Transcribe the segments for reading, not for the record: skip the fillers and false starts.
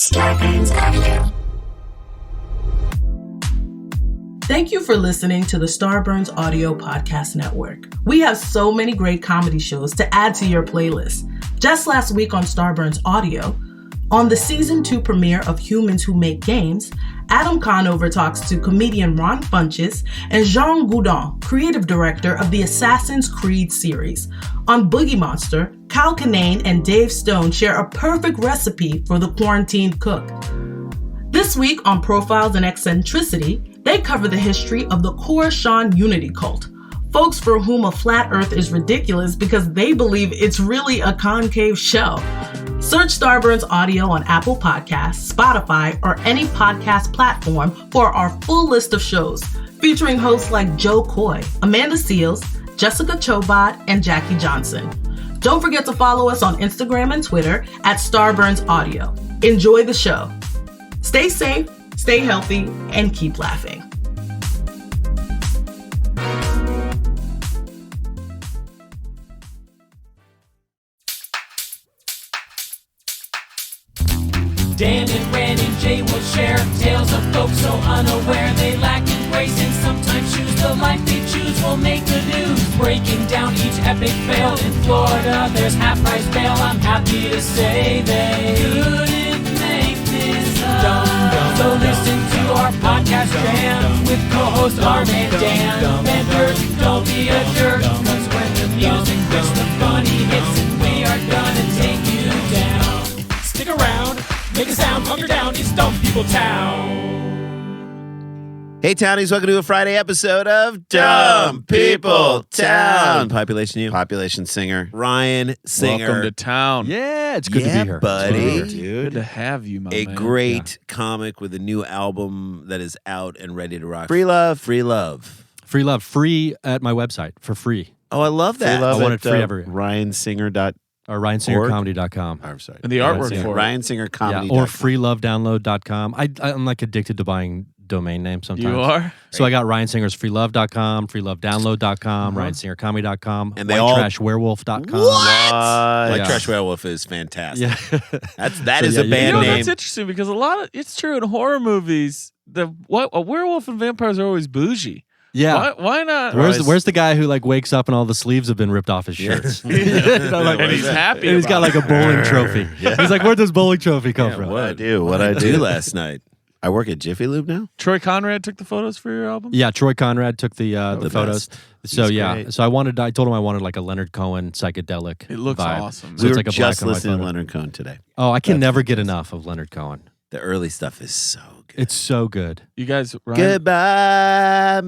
Starburns Audio. Thank you for listening to the Starburns Audio Podcast Network. We have so many great comedy shows to add to your playlist. Just last week on Starburns Audio, on the Season 2 premiere of Humans Who Make Games, Adam Conover talks to comedian Ron Funches and Jean Goudon, creative director of the Assassin's Creed series. On Boogie Monster, Kyle Kinane and Dave Stone share a perfect recipe for the quarantined cook. This week on Profiles and Eccentricity, they cover the history of the Coruscant Unity cult, folks for whom a flat earth is ridiculous because they believe it's really a concave shell. Search Starburns Audio on Apple Podcasts, Spotify, or any podcast platform for our full list of shows, featuring hosts like Joe Coy, Amanda Seals, Jessica Chobot, and Jackie Johnson. Don't forget to follow us on Instagram and Twitter at Starburns Audio. Enjoy the show. Stay safe, stay healthy, and keep laughing. Dan and Ren and Jay will share tales of folks so unaware they lack in grace and sometimes choose the life they choose will make the news. Breaking down each epic fail in Florida, there's half-price bail. I'm happy to say they couldn't make this up. So listen to our podcast jam with co-host Arm and Dan. Benders, don't be a jerk, cause when the music hits the funny hits and we are gonna take you down. Stick around. Make a sound, hunker down, it's Dumb People Town. Hey, Townies, welcome to a Friday episode of Dumb People Town. Population you, population singer, Ryan Singer. Welcome to town. Yeah, it's good to be here. buddy. Good to have you, my A man. great comic with a new album that is out and ready to rock. Free love, free love. Free love, free at my website for free. Oh, I love that. I want it free everywhere. RyanSinger.org. Or RyanSingerComedy.com. I'm sorry. And the artwork for it. RyanSingerComedy. Or freelovedownload.com. I'm like addicted to buying domain names sometimes. You are? So I got Ryan Singer's freelovedownload.com, freelovedownload.com, RyanSingerComedy.com, And they all- WhiteTrashWerewolf.com. What? Yeah. Trash Werewolf is fantastic. Yeah. That is So, a yeah, band You know, name. that's interesting because it's true in horror movies, a werewolf and vampires are always bougie. Yeah. Why not? Where's the guy who like wakes up and all the sleeves have been ripped off his shirts? You know, like, And he's happy and he's got about like a bowling trophy. He's like, where'd this bowling trophy come from? What I do last night. I work at Jiffy Lube now. Troy Conrad took the photos for your album? Yeah, Troy Conrad took the photos. best. So He's yeah, great. so I told him I wanted like a Leonard Cohen psychedelic. It looks vibe. awesome. So We it's were like a just black and white listening to photo. Leonard Cohen today. Oh, I can never get enough of Leonard Cohen. The early stuff is so good. It's so good. You guys, Ryan? Goodbye,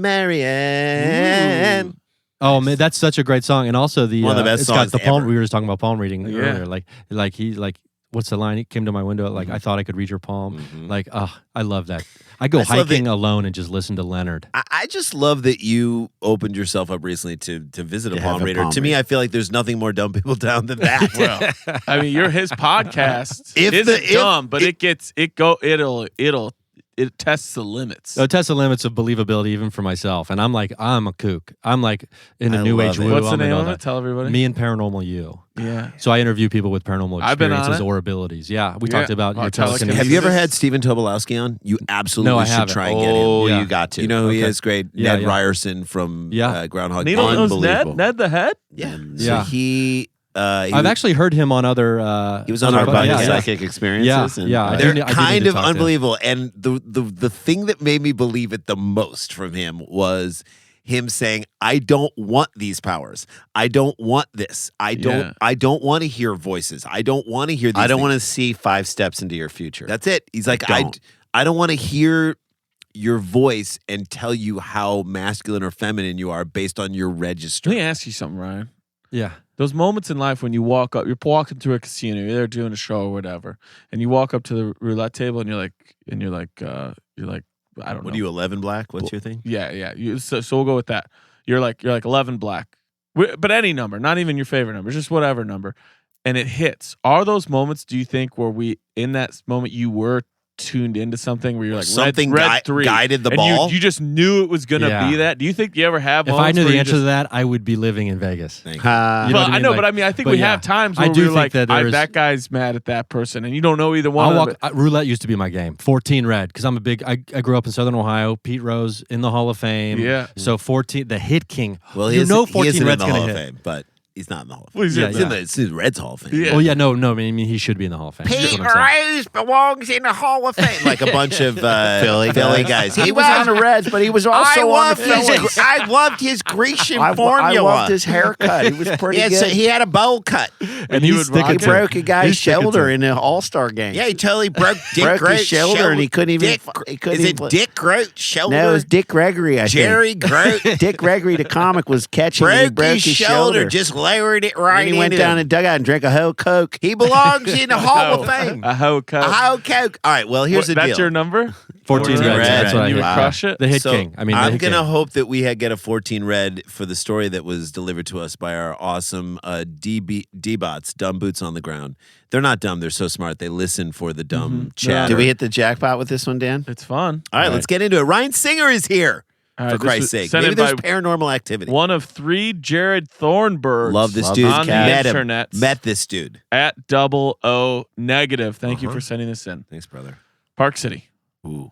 Marianne. Oh man, that's such a great song, and also the One of the best it's got songs the palm. ever. We were just talking about palm reading Yeah. earlier. Like he what's the line? He came to my window. Like I thought I could read your palm. Like I love that. I go I just love hiking alone and just listen to Leonard. I just love that you opened yourself up recently to visit a To palm have a reader. palm To me, reader. I feel like there's nothing more dumb people down than that. Well, I mean, you're his podcast. If It the- isn't dumb, but it tests the limits. So it tests the limits of believability even for myself. And I'm a kook. I'm like in a I new love age it. woo. What's the I'm in name all of it? that. Tell everybody. Me and Paranormal You. Yeah. So I interview people with paranormal I've been on experiences it. or abilities. Yeah, we Yeah. talked about Oh, your telekinesis. telekinesis. Have you ever had Stephen Tobolowsky on? You absolutely No, I should haven't. try and get him. Oh, Yeah. You got to. You know who he Okay. is? Great. Yeah, Ned yeah. Ryerson from Yeah. Groundhog Day. Needle knows Unbelievable. Ned the head? Yeah. Yeah. So he I've actually heard him on other. He was on other our podcast. podcast. Psychic experiences. Yeah, and, yeah. I They're do need kind to of talk to him. unbelievable. And the thing that made me believe it the most from him was him saying, I don't want these powers. I don't want this. I don't want to hear voices. I don't want to hear these I don't things. want to see 5 steps into your future. That's it. He's like, don't. I don't want to hear your voice and tell you how masculine or feminine you are based on your register. Let me ask you something, Ryan. Yeah. Those moments in life when you walk up, you're walking through a casino, you're there doing a show or whatever, and you walk up to the roulette table and you're like, I don't know. What are you, 11 black? What's your thing? Yeah. So we'll go with that. You're like 11 black, but any number, not even your favorite number, just whatever number, and it hits. Are those moments? Do you think where in that moment you were tuned into something where you're like Something red 3 guided the and ball? You just knew it was gonna Yeah. be that. Do you think you ever have? If I moments knew where the you answer just, to that, I would be living in Vegas. Thank you. You know well, what I I mean? know, Like- but I mean, I think but we yeah. have times I where do we're think like, that there's- that guy's mad at that person, and you don't know either one. I'll of walk. them. Roulette used to be my game. 14 red because I'm a big. I grew up in Southern Ohio. Pete Rose in the Hall of Fame. Yeah. So 14, the hit king. Well, you know he 14 isn't red's in the gonna Hall of hit. Fame, but he's not in the Hall of Fame. Well, he's Yeah, in- It's in the, it's in the Reds Hall of Fame. Yeah. Oh yeah, no. I mean, he should be in the Hall of Fame. That's Pete what I'm saying. Rose belongs in the Hall of Fame. Like a bunch of Philly guys. He was on the Reds, but he was also on the Phillies. I loved his Grecian I formula. loved his haircut. He was pretty Yeah, good. so he had a bowl cut. And you would sticking rock He it. broke a guy's He's sticking to shoulder it. in the All-Star game. Yeah, he totally broke Dick Broke his Groat's shoulder and he couldn't even- Dick, he couldn't is even it Dick Groat's shoulder? No, it was Dick Gregory, I Jerry Groat think. Dick Gregory, the comic, was catching and he broke broke his his shoulder, just lowered it right And he went into down him. the dugout and drank a whole Coke. He belongs in the Hall of Fame. A hoe coat. A whole Coke. All right, well, here's the deal. That's your number. 14 14 reds. red. That's what I And you would hear. crush it. The hit So, king. I mean, the I'm hit gonna king. hope that we get a 14 red for the story that was delivered to us by our awesome D-bots, dumb boots on the ground. They're not dumb; they're so smart. They listen for the dumb chatter. Did we hit the jackpot with this one, Dan? It's fun. All right, let's get into it. Ryan Singer is here. All right, For this Christ's was sake, sent maybe in there's by paranormal activity. One of 3 Jared Thornbergs. Love this Love dude. this on the cat. Met him. internet. Met this dude. At .00 negative. Thank you for sending this in. Thanks, brother. Park City. Ooh,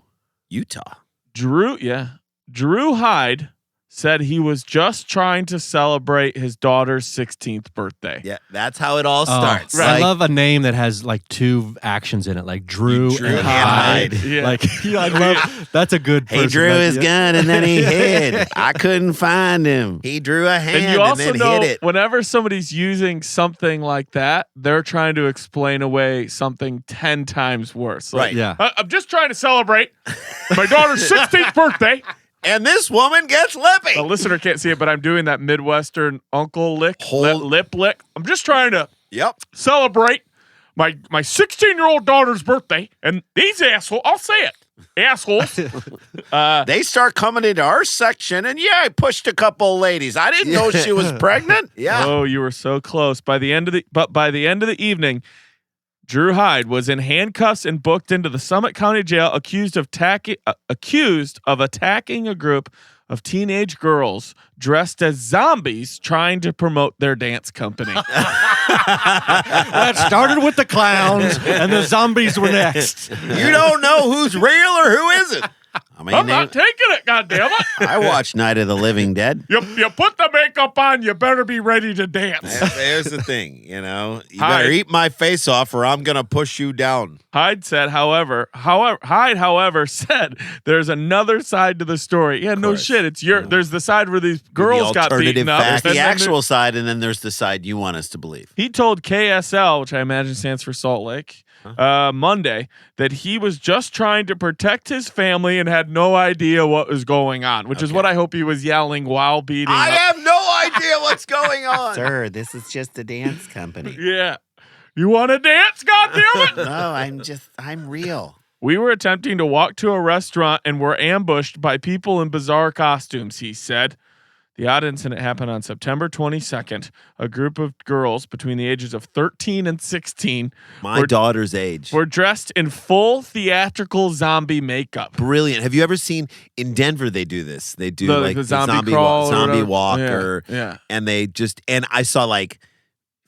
Utah. Drew Hyde said he was just trying to celebrate his daughter's 16th birthday. Yeah, that's how it all starts. I Like, love a name that has like 2 actions in it, like Drew, Drew and and Hyde. Hyde. Yeah. Like, I love that's a good. He person. drew That- his yeah. gun and then he hid. I couldn't find him. he drew a hand And you also then know hit it. whenever somebody's using something like that, they're trying to explain away something 10 times worse. Like, Right. Yeah. I'm just trying to celebrate my daughter's 16th birthday. And this woman gets lippy. The listener can't see it, but I'm doing that Midwestern uncle lick, Hold- lip lick. I'm just trying to Yep. celebrate my 16-year-old daughter's birthday, and these assholes, I'll say it, assholes. They start coming into our section, and yeah, I pushed a couple ladies. I didn't know she was pregnant. Yeah. Oh, you were so close. By the end of the evening, Drew Hyde was in handcuffs and booked into the Summit County Jail, accused of attacking a group of teenage girls dressed as zombies trying to promote their dance company. That started with the clowns, and the zombies were next. You don't know who's real or who isn't. I mean, I'm not taking it, goddammit. I watched Night of the Living Dead. You put the makeup on, you better be ready to dance. There's the thing, you know. You Hyde. better eat my face off or I'm going to push you down. Hyde said, however, said there's another side to the story. Yeah, no course. shit. It's there's the side where these girls the got alternative beaten up. fact. and The then actual side, and then there's the side you want us to believe. he told KSL, which I imagine stands for Salt Lake, Monday, that he was just trying to protect his family and had no idea what was going on, which is what I hope he was yelling while beating I up. have no idea what's going on. Sir, this is just a dance company. Yeah. You want to dance, goddammit? No, I'm real. We were attempting to walk to a restaurant and were ambushed by people in bizarre costumes, he said. The odd incident happened on September 22nd. A group of girls between the ages of 13 and 16 My daughter's age. were dressed in full theatrical zombie makeup. Brilliant. Have you ever seen in Denver? They do this. They do The- like the the zombie crawl or zombie whatever. walk, Yeah, or yeah. and they just and I saw like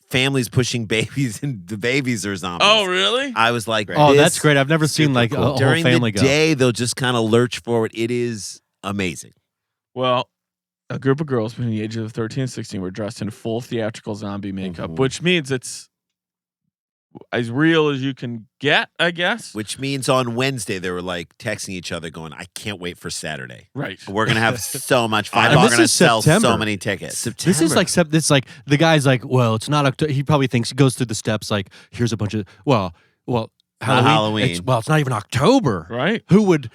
families pushing babies, and the babies are zombies. Oh, really? I was like, Oh, this- that's great. I've never seen like a whole During family the go. day, they'll just kind of lurch forward. It is amazing. Well, a group of girls between the ages of 13 and 16 were dressed in full theatrical zombie makeup, which means it's as real as you can get, I guess. Which means on Wednesday they were like texting each other, going, "I can't wait for Saturday. Right. We're gonna have so much fun. And We're this gonna is sell so September. many tickets. This is like this like the guy's like, well, it's not October. He probably thinks he goes through the steps like, here's a bunch of Halloween. Halloween. It's not even October. Right. Who would?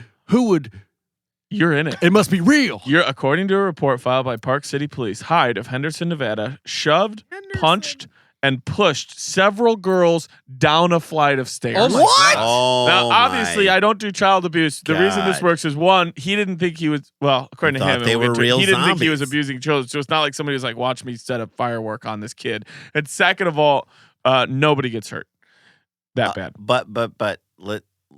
You're in it. It must be real. According to a report filed by Park City Police, Hyde of Henderson, Nevada, shoved, punched, and pushed several girls down a flight of stairs. Oh my What? Oh, Now, obviously, my. I don't do child abuse. The reason this God. works is one, he didn't think he was, well, according to Thought him, they were real he didn't think he was zombies. abusing children. So it's not like somebody was like, watch me set a firework on this kid. And second of all, nobody gets hurt that bad. But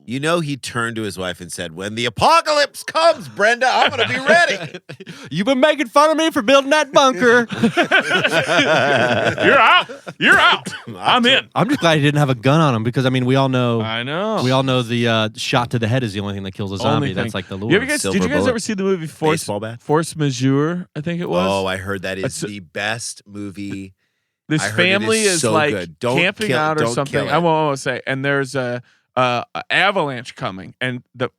You know, he turned to his wife and said, "When the apocalypse comes, Brenda, I'm going to be ready." You've been making fun of me for building that bunker. You're out. You're out. I'm in. I'm just glad he didn't have a gun on him because I mean we all know I know. the shot to the head is the only thing that kills a zombie. Only That's thing. like the lure. Did you Silver guys bullet. ever see the movie Force Baseball bat? Force Majeure? I think it was. Oh, I heard that is That's- the best movie. This I heard it family is is so like good. Don't camping kill- out or don't something. kill it. I won't say. And there's a avalanche coming, and the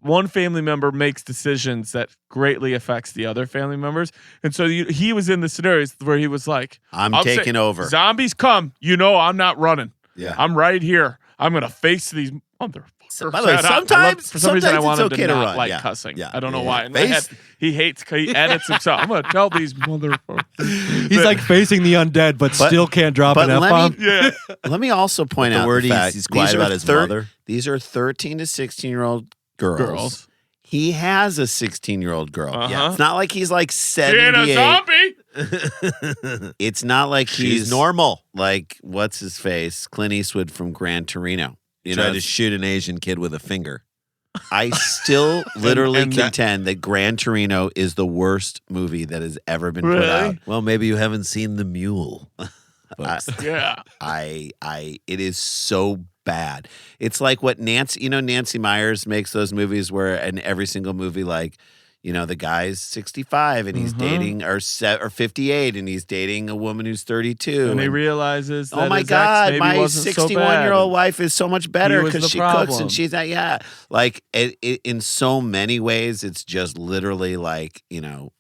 one family member makes decisions that greatly affects the other family members. And so he was in the scenarios where he was like, I'm I'll taking say, over. Zombies come. You know I'm not running. Yeah. I'm right here. I'm gonna face these motherfuckers. By the way, I love- sometimes- for some reason I sometimes want it's him okay to to not run. like Yeah. cussing. Yeah. I don't know Yeah. why. In my head, Face- he edits himself. I'm gonna tell these motherfuckers. He's like facing the undead, but still can't drop but an let F-bomb. me- Yeah. Let me also point The out word the fact he's quiet these are about his mother. These are 13 to 16-year-old girls. Girls. He has a 16-year-old girl. Uh-huh. It's not like he's like Being a 78. zombie. It's not like She's he's normal. like what's his face, Clint Eastwood from Gran Torino. You Tried know, to shoot an Asian kid with a finger. I still literally and that- contend that Gran Torino is the worst movie that has ever been put Really? out. Well, maybe you haven't seen The Mule. Yeah. It is so bad. It's like what Nancy Myers makes those movies where in every single movie, like, you know, the guy's 65 and he's dating or 58 and he's dating a woman who's 32. And he realizes that oh my his ex God, maybe my wasn't so 61-year-old bad. wife is so much better He was because the she cooks problem. and she's not, yeah. Like in so many ways, it's just literally like, you know,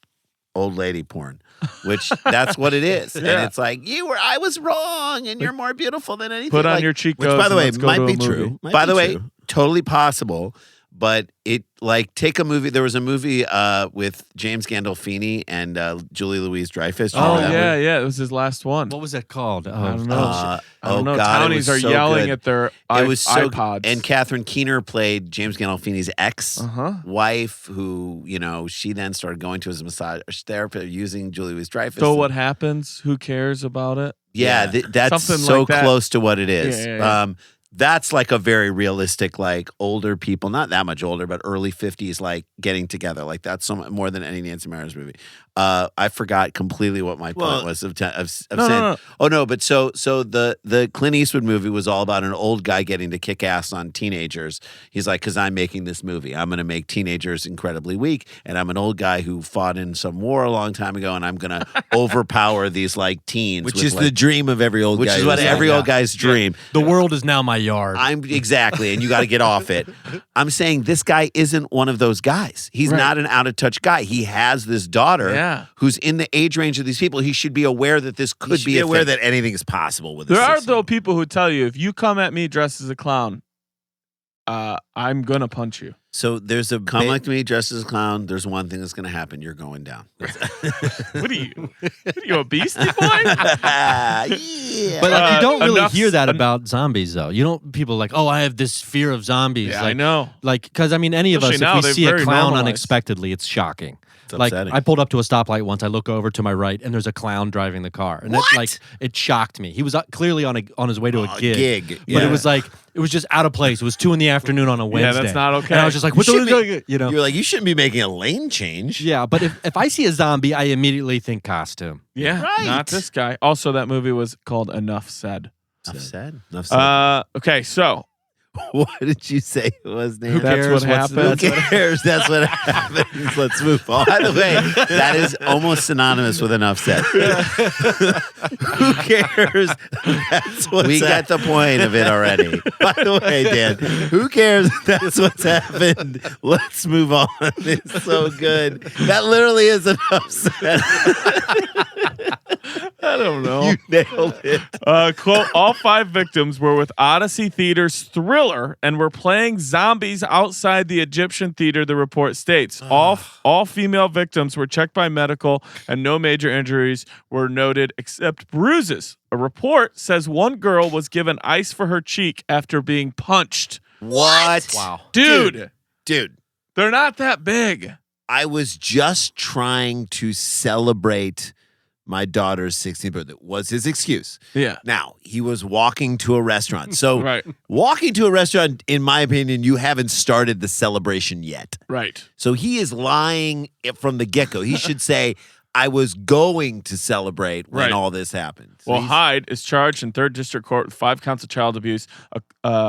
old lady porn, which that's what it is. Yeah. And it's like, I was wrong and you're more beautiful than anything. Put on Like, your cheek Which, by the way, might be true. by the way, totally possible. But it like take a movie. There was a movie with James Gandolfini and Julie Louis-Dreyfus. Oh Remember that yeah, one? yeah. It was his last one. What was that called? I don't know. I don't know. God, it Townies was are so yelling good. at their It was so iPods. And Catherine Keener played James Gandolfini's ex-wife, who she then started going to his massage therapist using Julie Louis-Dreyfus. So what happens? Who cares about it? Yeah, that's Something so like that. close to what it is. Yeah. That's like a very realistic, like older people, not that much older, but early 50s, like getting together. Like that's so much more than any Nancy Myers movie. I forgot completely what my point was of saying. No. Oh no, but so the Clint Eastwood movie was all about an old guy getting to kick ass on teenagers. He's like, because I'm making this movie, I'm going to make teenagers incredibly weak, and I'm an old guy who fought in some war a long time ago, and I'm going to overpower these like teens, Which with, is like, the dream of every old which guy. is who what was every like, old guy's dream. The world is now my yard. I'm exactly, and you got to get off it. I'm saying this guy isn't one of those guys. He's Right. not an out of touch guy. He has this daughter Yeah. who's in the age range of these people. He should be aware that this could You should be be a aware thing. that anything is possible with There this are system. though people who tell you if you come at me dressed as a clown, I'm gonna punch you. So there's a Come big- like me, dressed as a clown. There's one thing that's going to happen. You're going down. What are you? A beastie boy? yeah. But like, you don't really enough- hear that about zombies, though. You don't. People are like, oh, I have this fear of zombies. Yeah, like, I know. Like, because I mean, any of us, Especially if now, we they've see a very clown normalized. unexpectedly, it's shocking. It's Like, upsetting. I pulled up to a stoplight once. I look over to my right, and there's a clown driving the car, and it shocked me. He was clearly on his way to a gig, but yeah. it was like it was just out of place. It was 2 PM on a Wednesday. that's not okay. And I was just like, what You the should doing? You know? You're like, you shouldn't be making a lane change. Yeah, but if I see a zombie, I immediately think costume. Yeah, Right. not this guy. Also, that movie was called Enough Said. Enough said. Enough said. Okay, so What did you say it was, Nate? That's cares what what's- happened. Who cares? That's what happens. Let's move on. By the way, that is almost synonymous with enough said. Who cares? That's what's We got the point of it already. By the way, Dan, who cares? That's what's happened. Let's move on. It's so good. That literally is enough said. I don't know. You nailed it. Quote, all 5 victims were with Odyssey Theater's Thriller and were playing zombies outside the Egyptian theater, the report states. All female victims were checked by medical and no major injuries were noted except bruises. A report says one girl was given ice for her cheek after being punched. What? Wow. Dude, Dude, they're not that big. I was just trying to celebrate my daughter's 16th birthday was his excuse. Yeah. Now, he was walking to a restaurant. So Right. walking to a restaurant, in my opinion, you haven't started the celebration yet. Right. So he is lying from the get-go. He should say, I was going to celebrate when Right. all this happened. So Well, he's- Hyde is charged in 3rd District Court with 5 counts of child abuse, a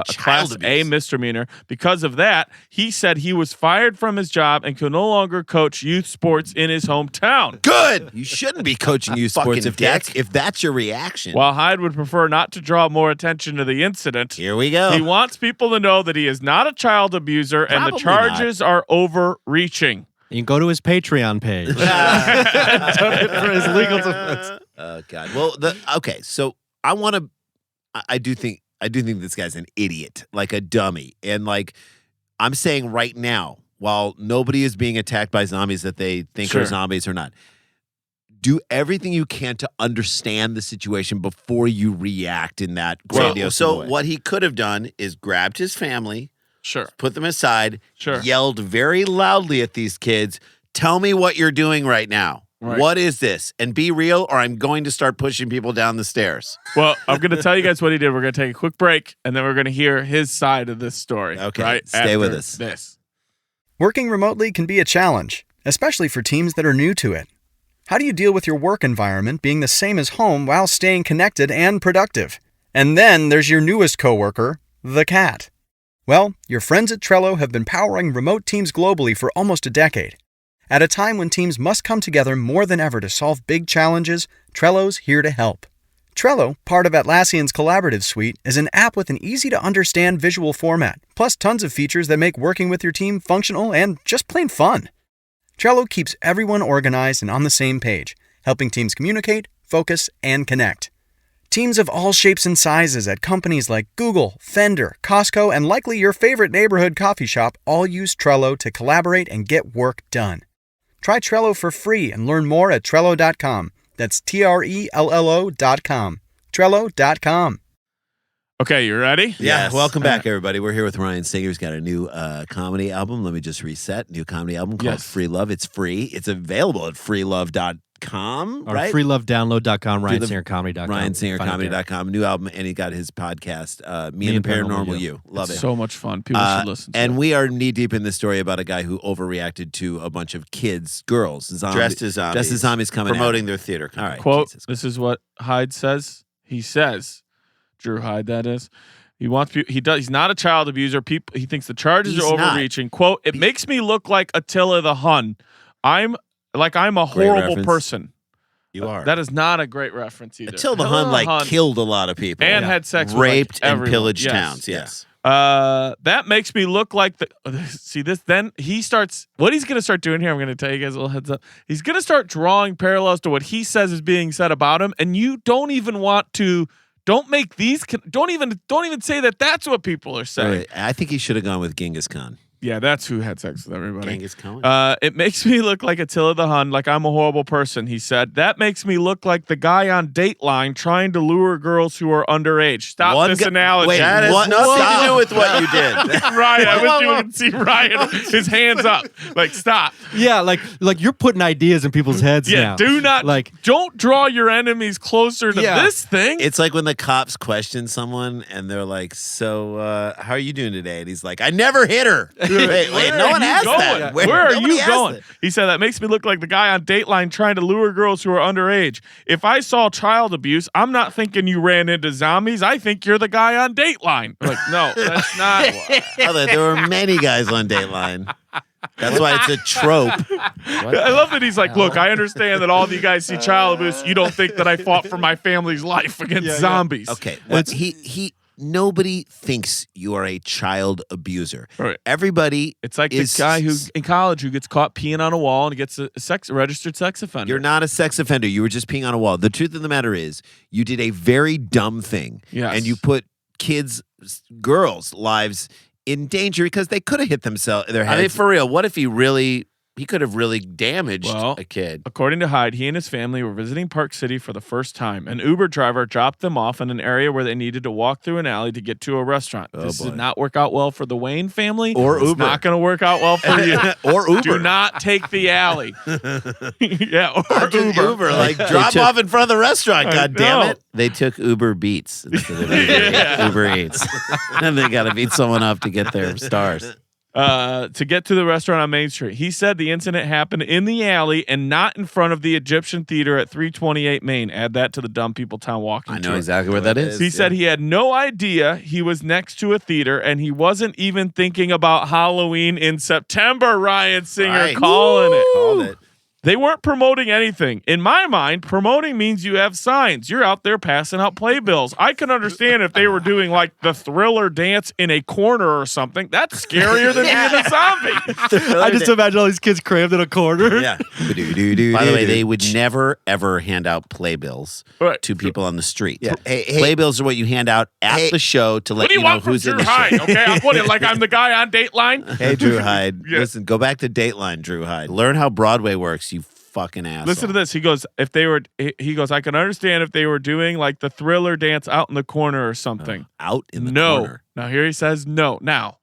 Class A abuse. misdemeanor. Because of that, he said he was fired from his job and could no longer coach youth sports in his hometown. good. You shouldn't be coaching youth sports Fucking if that's your reaction. While Hyde would prefer not to draw more attention to the incident, Here we go. he wants people to know that he is not a child abuser and the Probably charges are overreaching. You can go to his Patreon page. For his legal defense. Oh God. Well, okay. So I want to. I do think this guy's an idiot, like a dummy, and like I'm saying right now, while nobody is being attacked by zombies that they think Sure. are zombies or not, do everything you can to understand the situation before you react in that grandiose So way. what he could have done is grabbed his family, Sure. put them aside, Sure. yelled very loudly at these kids, tell me what you're doing right now. Right. What is this? And be real, or I'm going to start pushing people down the stairs. Well, I'm going to tell you guys what he did. We're going to take a quick break, and then we're going to hear his side of this story. Okay, right stay with after us. This. Working remotely can be a challenge, especially for teams that are new to it. How do you deal with your work environment being the same as home while staying connected and productive? And then there's your newest coworker, the cat. Well, your friends at Trello have been powering remote teams globally for almost a decade. At a time when teams must come together more than ever to solve big challenges, Trello's here to help. Trello, part of Atlassian's Collaborative Suite, is an app with an easy-to-understand visual format, plus tons of features that make working with your team functional and just plain fun. Trello keeps everyone organized and on the same page, helping teams communicate, focus, and connect. Teams of all shapes and sizes at companies like Google, Fender, Costco, and likely your favorite neighborhood coffee shop all use Trello to collaborate and get work done. Try Trello for free and learn more at Trello.com. That's Trello.com. Trello.com. Okay, you ready? Yeah, Yes. welcome back, everybody. We're here with Ryan Singer. He's got a new comedy album. Let me just reset. New comedy album called Yes. Free Love. It's free. It's available at freelove.com, Or right? freelovedownload.com, Free Love- RyanSingerComedy.com. RyanSingerComedy.com. New album, and he got his podcast, Me and the Paranormal You. Love It's it. so much fun. People should listen to And it. we are knee deep in this story about a guy who overreacted to a bunch of kids, girls, Dressed as zombies. coming Promoting at their theater him. company. All right, Quote, Jesus. this is what Hyde says. He says, Drew Hyde, that is. He wants people, he's not a child abuser. He thinks the charges He's are not. overreaching. Quote, it makes me look like Attila the Hun. I'm a Great horrible reference. person. You are. That is not a great reference either. Until the Hun killed a lot of people. and had sex with Raped and everyone. pillaged Yes. towns. Yes. That makes me look like the. See this? Then he starts. What he's going to start doing here, I'm going to tell you guys a little heads up. He's going to start drawing parallels to what he says is being said about him, and you don't even want to. Don't make these. Don't even say that. That's what people are saying. Right. I think he should have gone with Genghis Khan. Yeah, that's who had sex with everybody. Genghis Khan. It makes me look like Attila the Hun, like I'm a horrible person, he said. That makes me look like the guy on Dateline trying to lure girls who are underage. Stop this analogy. wait, That has what? nothing Stop. to do with what you did. Ryan, I wish you could see Ryan, his hands up. Like, stop. Yeah, like you're putting ideas in people's heads Yeah, now. do not, don't draw your enemies closer to Yeah. this thing. It's like when the cops question someone and they're like, "So, how are you doing today?" And he's like, "I never hit her." Wait, Where no are one you asked going? that. Where are Nobody you asked going? that. He said, that makes me look like the guy on Dateline trying to lure girls who are underage. If I saw child abuse, I'm not thinking you ran into zombies. I think you're the guy on Dateline. Like, no, that's not. Although there were many guys on Dateline. That's why it's a trope. I love that he's like, look, I understand that all of you guys see child abuse. You don't think that I fought for my family's life against zombies. Okay, well, nobody thinks you are a child abuser. Right. Everybody It's like is this guy who in college who gets caught peeing on a wall and gets a registered sex offender. You're not a sex offender. You were just peeing on a wall. The truth of the matter is, you did a very dumb thing. Yes. And you put girls' lives in danger because they could have hit their I mean, heads. for real, what if he really He could have really damaged a kid. According to Hyde, he and his family were visiting Park City for the first time. An Uber driver dropped them off in an area where they needed to walk through an alley to get to a restaurant. This did not work out well for the Wayne family. Or It's Uber. not going to work out well for you. Or Uber. Do not take the alley. Yeah, or Uber. Like, drop off in front of the restaurant, I God damn know. it. They took Uber Beats instead of Uber Eats. And they got to beat someone up to get their stars. To get to the restaurant on Main Street. He said the incident happened in the alley and not in front of the Egyptian Theater at 328 Main. Add that to the Dumb People Town walking I know tour. exactly where that is. He said he had no idea he was next to a theater and he wasn't even thinking about Halloween in September. Ryan Singer Right. calling it. Called it. They weren't promoting anything. In my mind, promoting means you have signs. You're out there passing out playbills. I can understand if they were doing like the Thriller dance in a corner or something. That's scarier than being a zombie. I just imagine all these kids crammed in a corner. Yeah. By the way, they would never, ever hand out playbills Right. to people on the street. Yeah. Hey, Playbills are what you hand out at the show to let What do you you know want from who's in Drew the Hyde? show. Okay, I put it like I'm the guy on Dateline. Hey, Drew Hyde. Yeah. Listen, go back to Dateline, Drew Hyde. Learn how Broadway works, you fucking asshole. Listen to this. He goes, if they were, he goes, I can understand if they were doing like the Thriller dance out in the corner or something. Out in the No. corner. Now here he says no. Now,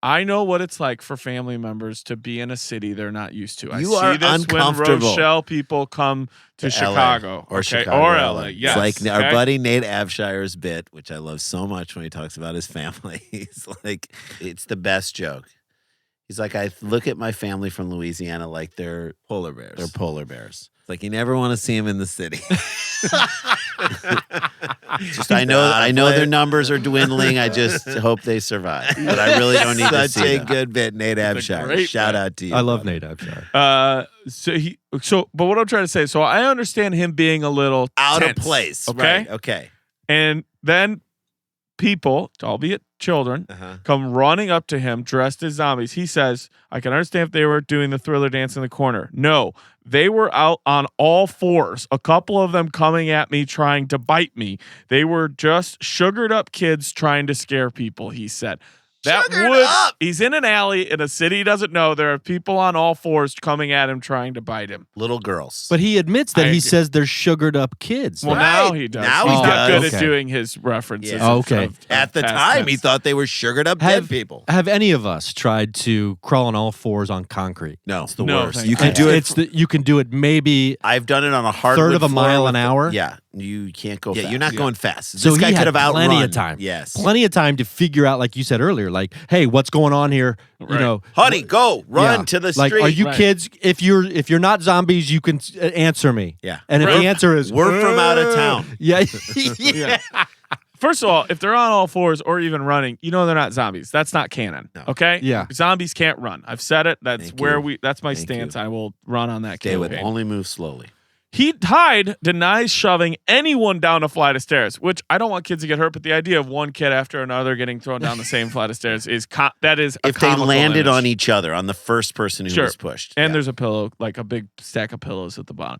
I know what it's like for family members to be in a city they're not used to. I You see are this when uncomfortable. Rochelle people come to LA. Chicago Or okay? Chicago. or LA. LA. Yes. It's like our okay? buddy Nate Avshire's bit, which I love so much when he talks about his family. He's like, it's the best joke. He's like, I look at my family from Louisiana like they're Polar bears. They're polar bears. It's like you never want to see them in the city. Just I know their numbers are dwindling. I just hope they survive. But I really don't need to Such see a them. good bit, Nate It's a Abshire. great Shout bit. out to you. I love brother. Nate Abshire. But what I'm trying to say, so I understand him being a little Out tense, of place. Okay. Right. Okay. And then people, albeit children, come running up to him dressed as zombies. He says, I can understand if they were doing the Thriller dance in the corner. No, they were out on all fours. A couple of them coming at me trying to bite me. They were just sugared up kids trying to scare people, he said. He's in an alley in a city he doesn't know. There are people on all fours coming at him trying to bite him. Little girls. But he admits that I he agree. says they're sugared up kids. Well, now he does. Now He's he not does. good at Okay. doing his references. Yeah. Okay. At the past time, he tense. thought they were sugared up dead people. Have any of us tried to crawl on all fours on concrete? No, it's the No, worst. thank You can God. do it. You can do it maybe I've done it on a hardwood third of a floor mile with an the- hour. Yeah, you can't go. Yeah, fast. you're not going fast. So This guy he could had have plenty outrun. of time. Yes. Plenty of time to figure out, like you said earlier, like, hey, what's going on here? You Right. know, Honey, go run yeah. to the like, street. are you Right. kids? If you're not zombies, you can answer me. Yeah. And if Right. the answer is We're from out of town. yeah, Yeah. First of all, if they're on all fours or even running, you know they're not zombies. That's not canon. Okay? Yeah. Zombies can't run. I've said it. That's Thank where you. that's my Thank stance. you. I will run on that They would campaign. only move slowly. Hyde denies shoving anyone down a flight of stairs, which I don't want kids to get hurt, but the idea of one kid after another getting thrown down the same flight of stairs is that is a If they comical landed image. on each other, on the first person who Sure. was pushed. And Yeah. there's a pillow, like a big stack of pillows at the bottom.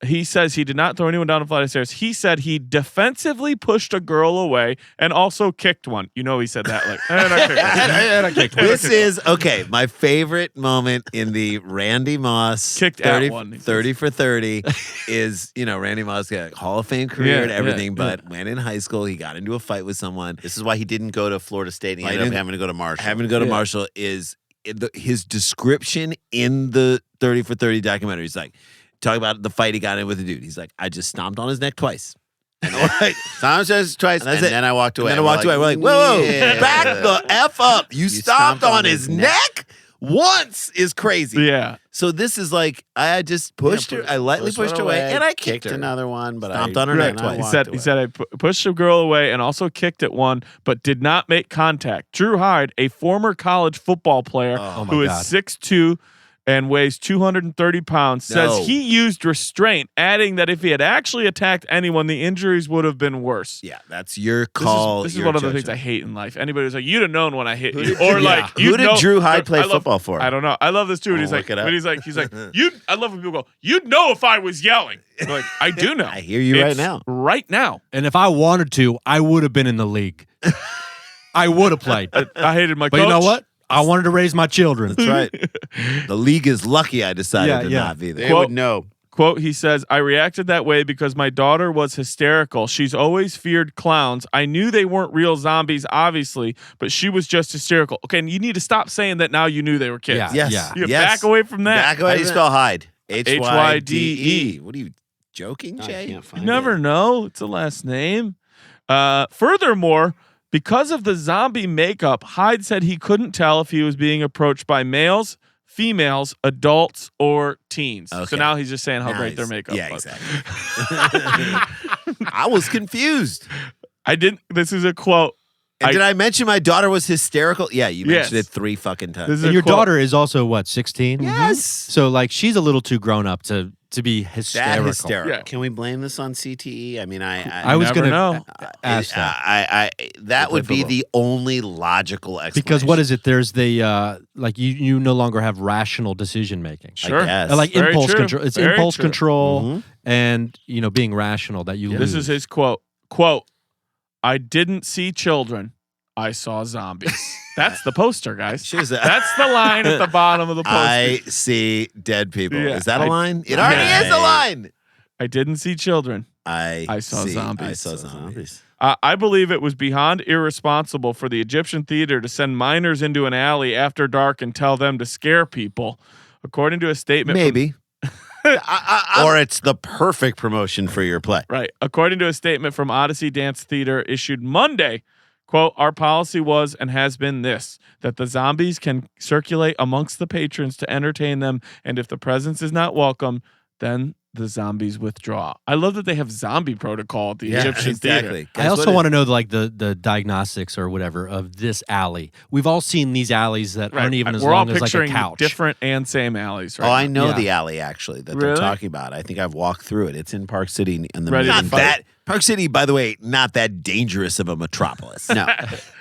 He says he did not throw anyone down a flight of stairs. He said he defensively pushed a girl away and also kicked one. You know he said that like, and I kicked one. This is okay. My favorite moment in the Randy Moss Kicked at 30, one. 30 for 30 is, Randy Moss got a Hall of Fame career Yeah, and everything, yeah, but when in high school, he got into a fight with someone. This is why he didn't go to Florida State. And he Why ended up didn't- having to go to Marshall. Having to go to Yeah. Marshall is his description in the 30 for 30 documentary. He's like, talk about the fight he got in with the dude. He's like, I just stomped on his neck twice. And then, Tom says twice, and, that's it. then I walked away. And then I walked away. We're like, whoa, yeah. back the F up. You stomped on his neck once is crazy. Yeah. So this is like, I just pushed her. I lightly pushed her away and I kicked her. another one, but Stomped I on her neck then I twice. He walked said, away. I pushed a girl away and also kicked at one, but did not make contact. Drew Hyde, a former college football player Oh my who is God. 6'2", and weighs 230 pounds, says No. he used restraint, adding that if he had actually attacked anyone, the injuries would have been worse. Yeah, that's your call. This is your one of the things I judgment. hate in life. Anybody who's like, you'd have known when I hit you, or like, Who did Drew Hyde play I love- football for? I don't know. I love this dude. I'll He's look like, it up. but he's like, I love when people go, you'd know if I was yelling. I'm like, I do know. I hear you right It's now. Right now. And if I wanted to, I would have been in the league. I would have played. I hated my But coach. you know what? I wanted to raise my children. That's right. The league is lucky I decided to Yeah. not be there. They would know. Quote, he says, I reacted that way because my daughter was hysterical. She's always feared clowns. I knew they weren't real zombies, obviously, but she was just hysterical. Okay, and you need to stop saying that now you knew they were kids. Yeah. Yes. You yes. back away from that. Back away. How do you spell hide? H-Y-D-E. What are you joking, I Jay? can't find You never it. know. It's a last name. Furthermore, because of the zombie makeup, Hyde said he couldn't tell if he was being approached by males, females, adults, or teens. So Okay. now he's just saying how Now great their he's- makeup Yeah, was. exactly. I was confused. I didn't. This is a quote. And did I mention my daughter was hysterical? Yeah, you mentioned Yes. it 3 fucking times. This is And a your quote. daughter is also what, 16? Yes. So like she's a little too grown up to be That hysterical. hysterical. Yeah. Can we blame this on CTE? I mean, I was Never gonna know. ask that. That would be football. the only logical explanation. Because what is it? There's the like you no longer have rational decision making. Sure. guess. Like Very impulse true. control. It's Very impulse true. control and being rational that you lose. This is his quote. Quote, I didn't see children. I saw zombies. That's the poster, guys. She was a- That's the line at the bottom of the poster. I see dead people. Yeah. Is that a I- line? It already is a line. I didn't see children. I saw see. zombies. I saw zombies. I believe it was beyond irresponsible for the Egyptian theater to send minors into an alley after dark and tell them to scare people. According to a statement from- Maybe. Or it's the perfect promotion for your play. Right. According to a statement from Odyssey Dance Theater issued Monday, quote, our policy was and has been this, that the zombies can circulate amongst the patrons to entertain them, and if the presence is not welcome, then the zombies withdraw. I love that they have zombie protocol at the Egyptian theater. I also want to know like the diagnostics or whatever of this alley. We've all seen these alleys that aren't even as We're long all as like a picturing couch. different and same alleys, right? Oh, I know Yeah. the alley actually that Really? they're talking about. I think I've walked through it. It's in Park City in the Ready to middle. Not fight. that. Park City, by the way, not that dangerous of a metropolis. No,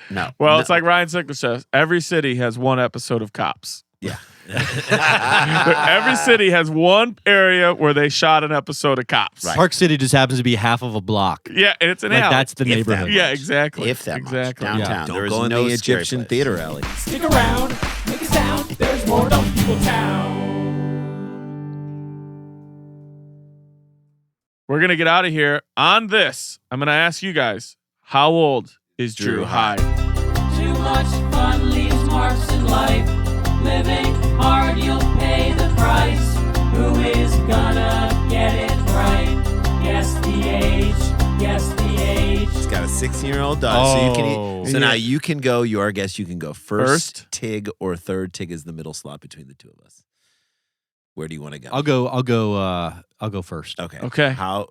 no. Well, no. it's like Ryan Sickler says, every city has one episode of Cops. Yeah. Every city has one area where they shot an episode of Cops. Right. Park City just happens to be half of a block. Yeah, and it's an Like alley. that's the If that neighborhood. Yeah, exactly. If that exactly. much downtown, Don't there is go in no the scary Egyptian place. theater alley. Stick around, make a sound. There's more Dumb People Town. We're gonna get out of here on this. I'm gonna ask you guys, how old is Drew Hyde? Too much fun leaves marks in life. Living hard, you'll pay the price. Who is gonna get it right? Guess the age. Guess the age. He's got a 16-year-old daughter. So you Oh. can. So now you can go. Your guess. You can go first, First? Tig, or third. Tig is the middle slot between the two of us. Where do you want to go? I'll go first. Okay. Okay. How?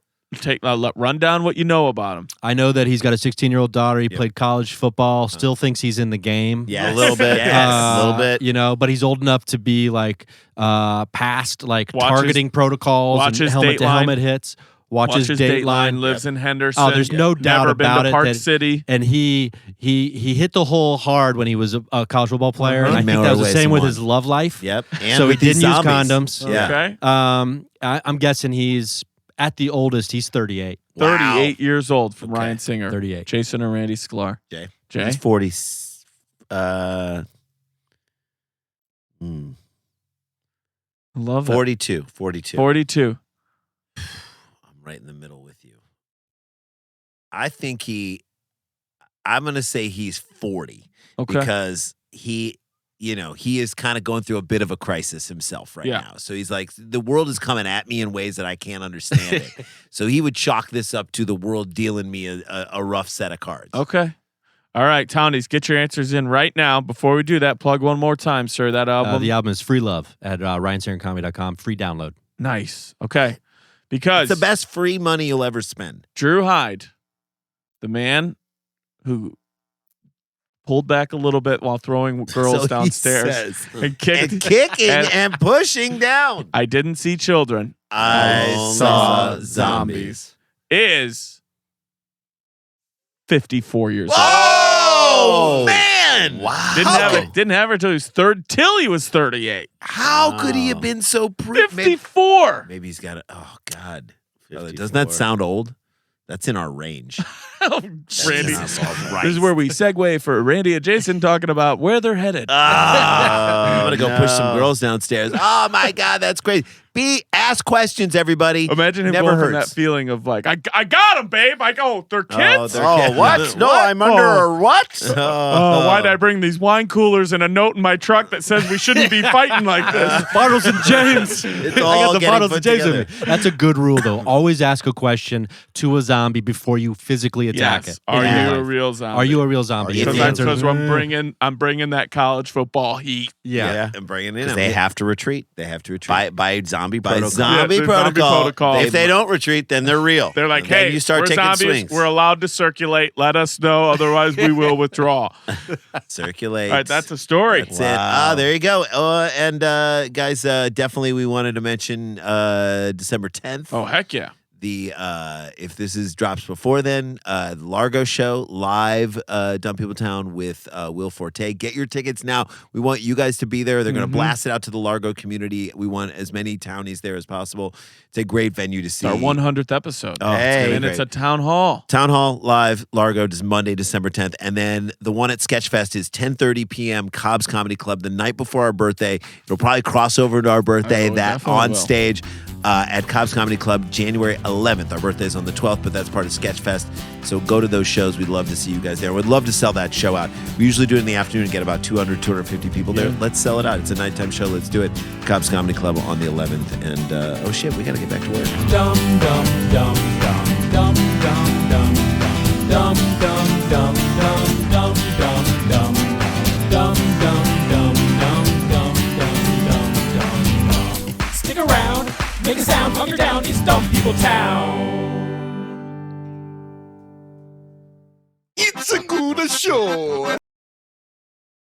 Run down what you know about him. I know that he's got a 16-year-old daughter. He Yep. played college football. Still thinks he's in the game. Yes. A little bit. Yes. A little bit. You know, but he's old enough to be like past like Watch targeting protocols watch and his helmet to Dateline. helmet hits. Watches Dateline. Lives in Henderson. Oh, there's no doubt Never been about to it Park that- City. And he hit the hole hard when he was a college football player. And I think Mail that was our the way same with someone. his love life. Yep. And So he with these didn't use zombies. condoms. Yeah. Okay. I'm guessing he's at the oldest. He's 38. 38 years old from Okay. Ryan Singer. 38. Jason or Randy Sklar. Jay. Jay. He's 40. I love it. 42. 42. 42. I'm right in the middle with you. I think I'm going to say he's 40 Okay. because he is kind of going through a bit of a crisis himself right Yeah. now. So he's like, the world is coming at me in ways that I can't understand it. So he would chalk this up to the world dealing me a rough set of cards. Okay. All right, Townies, get your answers in right now. Before we do that, plug one more time, sir. That album. The album is Free Love at ryansingercomedy.com. Free download. Nice. Okay. Because It's the best free money you'll ever spend. Drew Hyde, the man who pulled back a little bit while throwing girls So he downstairs says. and kicked. And kicking and- and pushing down. I didn't see children. I saw saw zombies. Is 54 years old. Oh man! Wow. Didn't have her till he was 38. How could he have been so pretty? 54. Maybe he's got a. Oh God! 54. Doesn't that sound old? That's in our range. Randy. Jesus Christ. This is where we segue for Randy and Jason talking about where they're headed. I'm gonna go push some girls downstairs. Oh my God, that's great. Ask questions, everybody. Imagine him Never going from hurts. that feeling of like, I got them, babe. They're kids. they're kids. what? No, I'm under a what? Why did I bring these wine coolers and a note in my truck that says we shouldn't be fighting like this? Bottles and James. It's I all got the getting bottles put and James together. with me. That's a good rule, though. Always ask a question to a zombie before you physically attack Yes. it. Are Yeah. you a real zombie? Are you a real zombie? you If the the answer is, Because I'm bringing that college football heat. yeah. I'm bringing it in. Because they have to retreat. They have to retreat. by zombie By protocol. zombie Yeah, the zombie protocol. If they don't retreat, then they're real. They're like, And then hey, you start we're taking zombies. swings. We're allowed to circulate. Let us know. Otherwise, we will withdraw. Circulate. All right, that's a story. That's it. There you go. And guys, definitely we wanted to mention December 10th. Oh, heck yeah. The if this drops before then, the Largo show live, Dumb People Town with Will Forte. Get your tickets now. We want you guys to be there. They're going to blast it out to the Largo community. We want as many townies there as possible. It's a great venue to see. It's our 100th episode. Oh, it's gonna be and it's great. a town hall. Town Hall live, Largo, is Monday, December 10th. And then the one at Sketchfest is 10:30 p.m. Cobb's Comedy Club the night before our birthday. It'll probably cross over to our birthday. Oh, That definitely on will. stage at Cobb's Comedy Club, January 11th. Our birthday is on the 12th, but that's part of Sketchfest. So go to those shows. We'd love to see you guys there. We'd love to sell that show out. We usually do it in the afternoon and get about 200, 250 people there. Let's sell it out. It's a nighttime show. Let's do it. Cobb's Comedy Club on the 11th. And oh shit, we got to get back to work. Dum dum dum dum dum dum dum dum dum dum dum dum dum dum dum dum dum dum dum dum. Stick around, make a sound, hunker down, it's Dumb People Town. It's a good show.